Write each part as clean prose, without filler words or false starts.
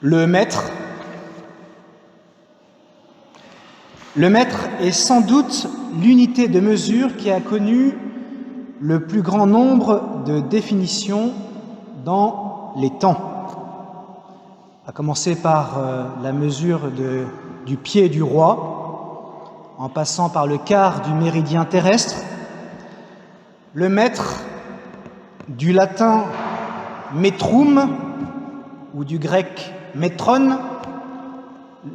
Le mètre. Le mètre est sans doute l'unité de mesure qui a connu le plus grand nombre de définitions dans les temps. À commencer par la mesure du pied du roi, en passant par le quart du méridien terrestre. Le mètre, du latin metrum ou du grec métron,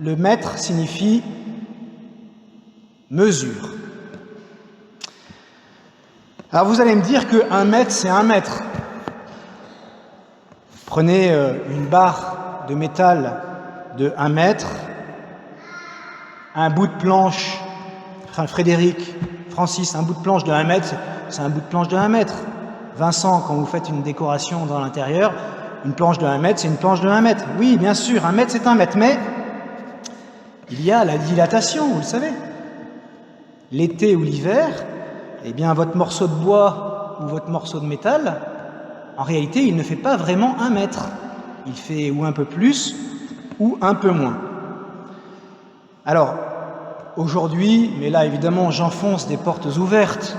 le mètre signifie mesure. Alors vous allez me dire que 1 mètre, c'est 1 mètre. Prenez une barre de métal de 1 mètre, un bout de planche, Frédéric, Francis, un bout de planche de 1 mètre, c'est un bout de planche de 1 mètre. Vincent, quand vous faites une décoration dans l'intérieur, une planche de 1 mètre, c'est une planche de 1 mètre. Oui, bien sûr, 1 mètre, c'est 1 mètre, mais il y a la dilatation, vous le savez. L'été ou l'hiver, eh bien, votre morceau de bois ou votre morceau de métal, en réalité, il ne fait pas vraiment 1 mètre. Il fait ou un peu plus ou un peu moins. Alors, aujourd'hui, mais là, évidemment, j'enfonce des portes ouvertes.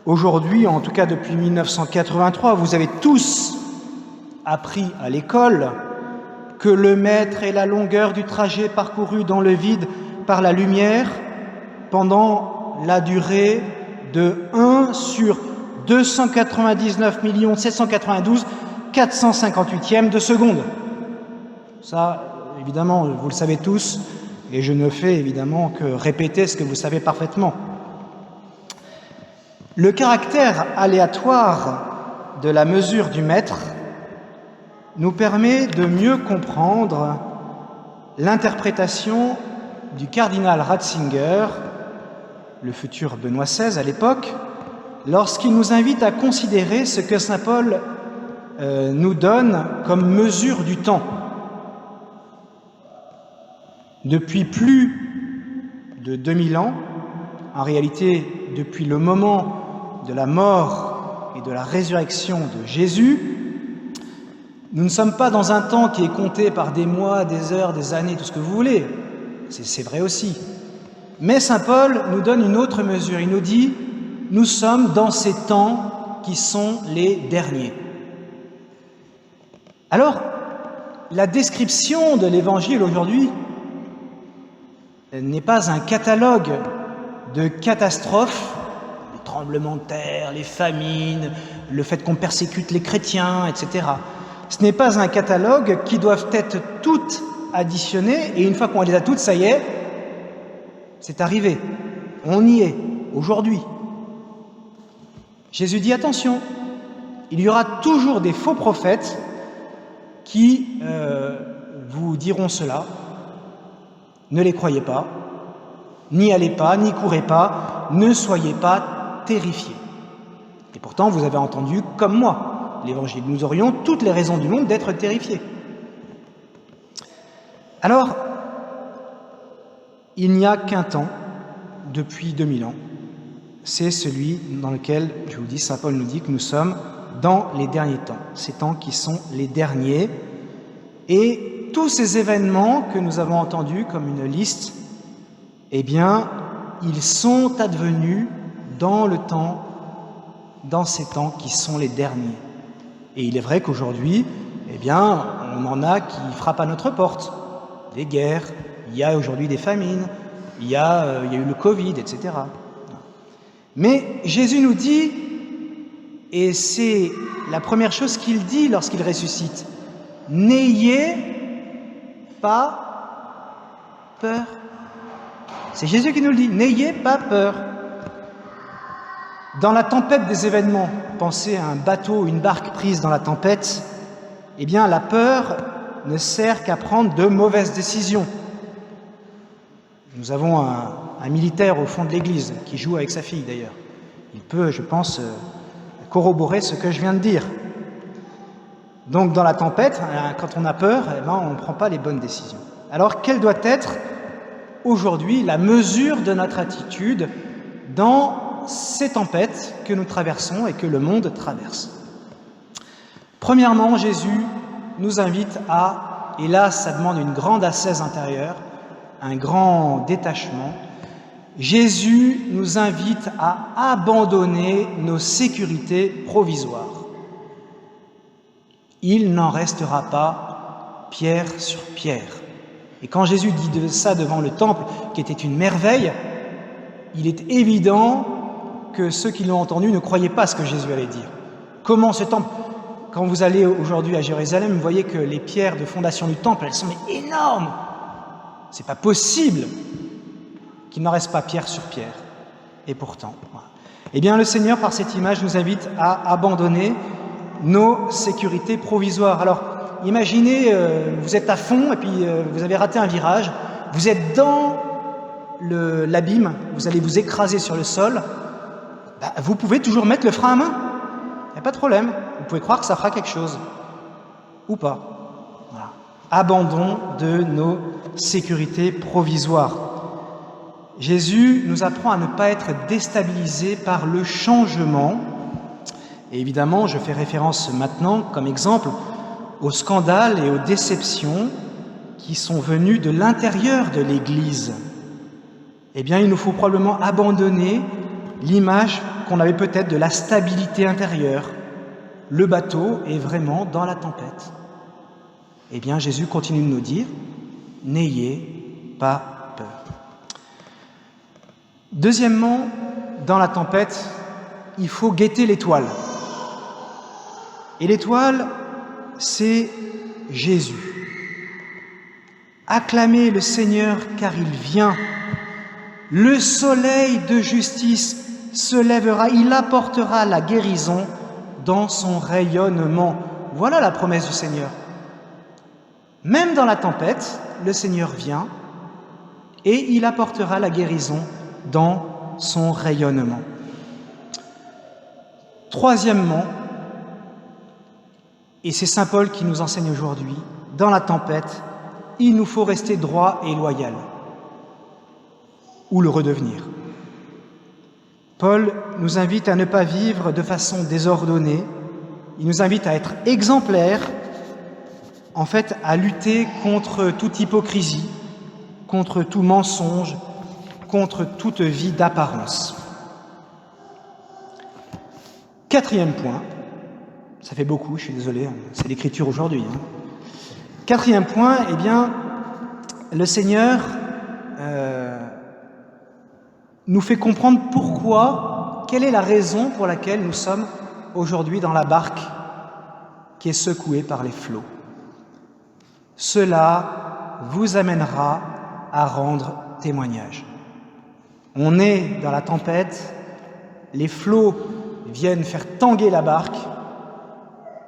Aujourd'hui, en tout cas depuis 1983, vous avez tous appris à l'école que le mètre est la longueur du trajet parcouru dans le vide par la lumière pendant la durée de 1 sur 299 792 458e de seconde. Ça, évidemment, vous le savez tous, et je ne fais évidemment que répéter ce que vous savez parfaitement. Le caractère aléatoire de la mesure du mètre nous permet de mieux comprendre l'interprétation du cardinal Ratzinger, le futur Benoît XVI à l'époque, lorsqu'il nous invite à considérer ce que saint Paul nous donne comme mesure du temps. Depuis plus de 2000 ans, en réalité depuis le moment de la mort et de la résurrection de Jésus, nous ne sommes pas dans un temps qui est compté par des mois, des heures, des années, tout ce que vous voulez. C'est vrai aussi. Mais saint Paul nous donne une autre mesure. Il nous dit, nous sommes dans ces temps qui sont les derniers. Alors, la description de l'Évangile aujourd'hui n'est pas un catalogue de catastrophes, les tremblements de terre, les famines, le fait qu'on persécute les chrétiens, etc. Ce n'est pas un catalogue qui doivent être toutes additionnées, et une fois qu'on les a toutes, ça y est, c'est arrivé. On y est, aujourd'hui. Jésus dit, attention, il y aura toujours des faux prophètes qui vous diront cela. Ne les croyez pas, n'y allez pas, n'y courez pas, ne soyez pas terrifiés. Et pourtant, vous avez entendu, comme moi, l'Évangile. Nous aurions toutes les raisons du monde d'être terrifiés. Alors, il n'y a qu'un temps, depuis 2000 ans, c'est celui dans lequel, je vous dis, saint Paul nous dit que nous sommes dans les derniers temps, ces temps qui sont les derniers, et tous ces événements que nous avons entendus comme une liste, eh bien, ils sont advenus dans le temps, dans ces temps qui sont les derniers. Et il est vrai qu'aujourd'hui, eh bien, on en a qui frappent à notre porte. Des guerres, il y a aujourd'hui des famines, il y a eu le Covid, etc. Mais Jésus nous dit, et c'est la première chose qu'il dit lorsqu'il ressuscite, « N'ayez pas peur ». C'est Jésus qui nous le dit, « N'ayez pas peur ». Dans la tempête des événements, pensez à un bateau, une barque prise dans la tempête, eh bien la peur ne sert qu'à prendre de mauvaises décisions. Nous avons un militaire au fond de l'église qui joue avec sa fille d'ailleurs. Il peut, je pense, corroborer ce que je viens de dire. Donc dans la tempête, quand on a peur, eh ben, on ne prend pas les bonnes décisions. Alors quelle doit être aujourd'hui la mesure de notre attitude dans ces tempêtes que nous traversons et que le monde traverse? Premièrement, Jésus nous invite à et là, ça demande une grande ascèse intérieure, un grand détachement. Jésus nous invite à abandonner nos sécurités provisoires. Il n'en restera pas pierre sur pierre. Et quand Jésus dit ça devant le temple, qui était une merveille, il est évident que ceux qui l'ont entendu ne croyaient pas ce que Jésus allait dire. Comment ce temple? Quand vous allez aujourd'hui à Jérusalem, vous voyez que les pierres de fondation du temple, elles sont énormes. C'est pas possible qu'il n'en reste pas pierre sur pierre. Et pourtant, voilà. Eh bien, le Seigneur, par cette image, nous invite à abandonner nos sécurités provisoires. Alors, imaginez, vous êtes à fond et puis vous avez raté un virage, vous êtes dans l'abîme, vous allez vous écraser sur le sol, vous pouvez toujours mettre le frein à main. Il n'y a pas de problème. Vous pouvez croire que ça fera quelque chose. Ou pas. Voilà. Abandon de nos sécurités provisoires. Jésus nous apprend à ne pas être déstabilisé par le changement. Et évidemment, je fais référence maintenant, comme exemple, aux scandales et aux déceptions qui sont venus de l'intérieur de l'Église. Eh bien, il nous faut probablement abandonner l'image qu'on avait peut-être de la stabilité intérieure. Le bateau est vraiment dans la tempête. Eh bien, Jésus continue de nous dire, n'ayez pas peur. Deuxièmement, dans la tempête, il faut guetter l'étoile. Et l'étoile, c'est Jésus. Acclamez le Seigneur car il vient. Le soleil de justice se lèvera, il apportera la guérison dans son rayonnement. Voilà la promesse du Seigneur. Même dans la tempête, le Seigneur vient et il apportera la guérison dans son rayonnement. Troisièmement, et c'est saint Paul qui nous enseigne aujourd'hui, dans la tempête, il nous faut rester droit et loyal, ou le redevenir. Paul nous invite à ne pas vivre de façon désordonnée, il nous invite à être exemplaires, en fait à lutter contre toute hypocrisie, contre tout mensonge, contre toute vie d'apparence. Quatrième point, ça fait beaucoup, je suis désolé, c'est l'écriture aujourd'hui. Quatrième point, eh bien, le Seigneur nous fait comprendre pourquoi, quelle est la raison pour laquelle nous sommes aujourd'hui dans la barque qui est secouée par les flots. Cela vous amènera à rendre témoignage. On est dans la tempête, les flots viennent faire tanguer la barque.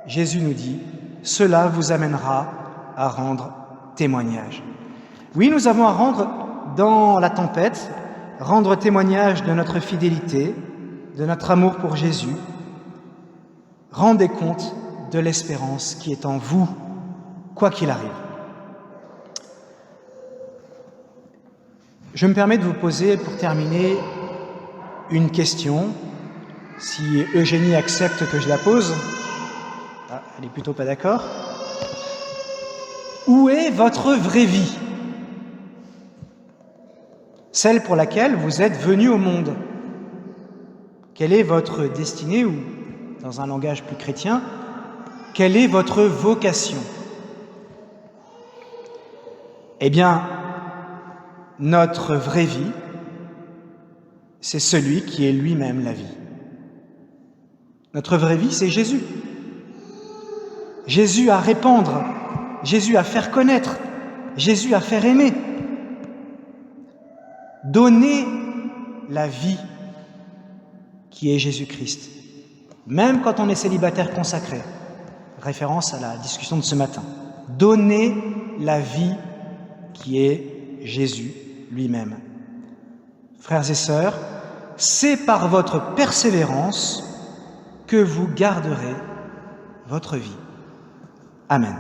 Jésus nous dit, cela vous amènera à rendre témoignage. Oui, nous avons à rendre dans la tempête, rendre témoignage de notre fidélité, de notre amour pour Jésus. Rendez compte de l'espérance qui est en vous, quoi qu'il arrive. Je me permets de vous poser, pour terminer, une question, si Eugénie accepte que je la pose. Ah, elle est plutôt pas d'accord. Où est votre vraie vie? Celle pour laquelle vous êtes venu au monde. Quelle est votre destinée, ou, dans un langage plus chrétien, quelle est votre vocation? Eh bien, notre vraie vie, c'est celui qui est lui-même la vie. Notre vraie vie, c'est Jésus. Jésus à répandre, Jésus à faire connaître, Jésus à faire aimer. Donner la vie qui est Jésus-Christ, même quand on est célibataire consacré. Référence à la discussion de ce matin. Donner la vie qui est Jésus lui-même. Frères et sœurs, c'est par votre persévérance que vous garderez votre vie. Amen.